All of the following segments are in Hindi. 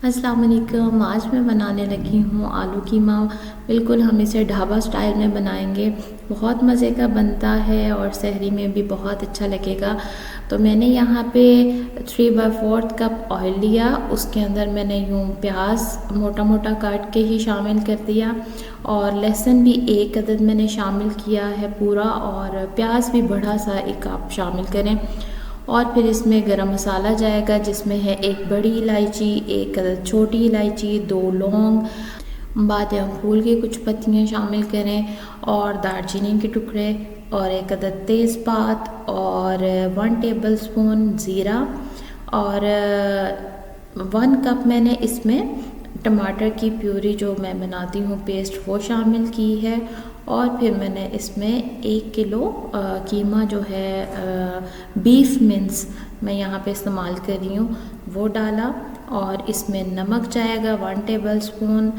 अस्सलाम वालेकुम। आज मैं बनाने लगी हूँ आलू कीमा। बिल्कुल हम इसे ढाबा स्टाइल में बनाएंगे। बहुत मज़े का बनता है और सहरी में भी बहुत अच्छा लगेगा। तो मैंने यहाँ पे 3/4 कप ऑयल लिया। उसके अंदर मैंने यूँ प्याज मोटा मोटा काट के ही शामिल कर दिया और लहसुन भी एक अदद मैंने शामिल किया है पूरा, और प्याज भी बड़ा सा एक आप शामिल करें। और फिर इसमें गरम मसाला जाएगा जिसमें है एक बड़ी इलायची, एक छोटी इलायची, 2 लौंग, बादाम फूल की कुछ पत्तियां शामिल करें और दालचीनी के टुकड़े और एक अदद तेज़पात और 1 टेबलस्पून ज़ीरा और 1 कप मैंने इसमें टमाटर की प्यूरी जो मैं बनाती हूँ पेस्ट वो शामिल की है। और फिर मैंने इसमें 1 किलो कीमा जो है बीफ मिन्स मैं यहाँ पे इस्तेमाल कर रही हूँ वो डाला। और इसमें नमक जाएगा 1 टेबलस्पून,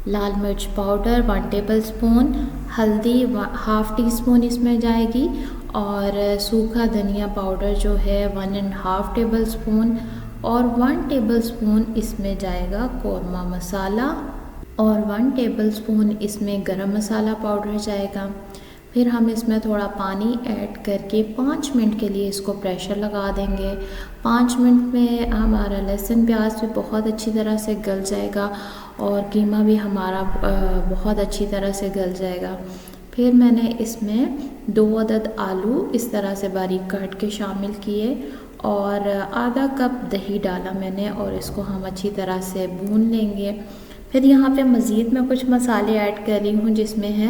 लाल मिर्च पाउडर 1 टेबलस्पून, हल्दी 1/2 टीस्पून इसमें जाएगी और सूखा धनिया पाउडर जो है 1.5 टेबलस्पून और 1 टेबलस्पून इसमें जाएगा कौरमा मसाला और 1 टेबलस्पून इसमें गरम मसाला पाउडर जाएगा। फिर हम इसमें थोड़ा पानी ऐड करके 5 मिनट के लिए इसको प्रेशर लगा देंगे। 5 मिनट में हमारा लहसुन प्याज भी बहुत अच्छी तरह से गल जाएगा और कीमा भी हमारा बहुत अच्छी तरह से गल जाएगा। फिर मैंने इसमें 2 अदद आलू इस तरह से बारीक काट के शामिल किए और आधा कप दही डाला मैंने और इसको हम अच्छी तरह से भून लेंगे। फिर यहाँ पे मज़ीद मैं कुछ मसाले ऐड कर रही हूँ जिसमें है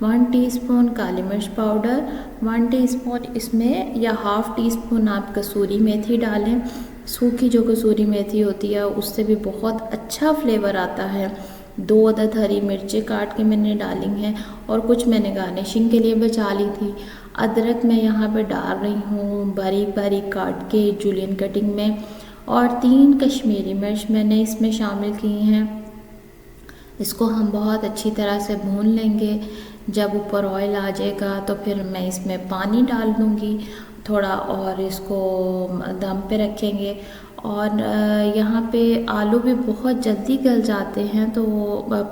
1 टीस्पून काली मिर्च पाउडर, 1 टीस्पून इसमें या 1/2 टीस्पून आप कसूरी मेथी डालें। सूखी जो कसूरी मेथी होती है उससे भी बहुत अच्छा फ्लेवर आता है। 2 अदद हरी मिर्चें काट के मैंने डाली हैं और कुछ मैंने गार्निशिंग के लिए बचा ली थी। अदरक मैं यहाँ पे डाल रही हूँ बारीक बारीक काट के जूलियन कटिंग में और 3 कश्मीरी मिर्च मैंने इसमें शामिल की हैं। इसको हम बहुत अच्छी तरह से भून लेंगे। जब ऊपर ऑयल आ जाएगा तो फिर मैं इसमें पानी डाल दूँगी थोड़ा और इसको दम पे रखेंगे। और यहाँ पे आलू भी बहुत जल्दी गल जाते हैं तो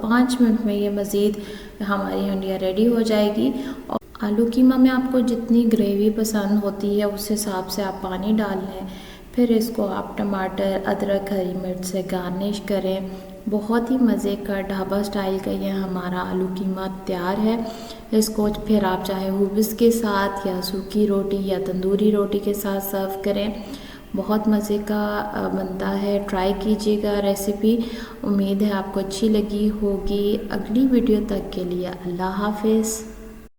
5 मिनट में ये मज़ीद हमारी हंडिया रेडी हो जाएगी। और आलू कीमा में आपको जितनी ग्रेवी पसंद होती है उस हिसाब से आप पानी डाल लें। फिर इसको आप टमाटर, अदरक, हरी मिर्च से गार्निश करें। बहुत ही मज़े का ढाबा स्टाइल का ये हमारा आलू कीमा तैयार है। इसको फिर आप चाहे हुबिस के साथ या सूखी रोटी या तंदूरी रोटी के साथ सर्व करें। बहुत मज़े का बनता है। ट्राई कीजिएगा रेसिपी। उम्मीद है आपको अच्छी लगी होगी। अगली वीडियो तक के लिए अल्लाह हाफ़िज़।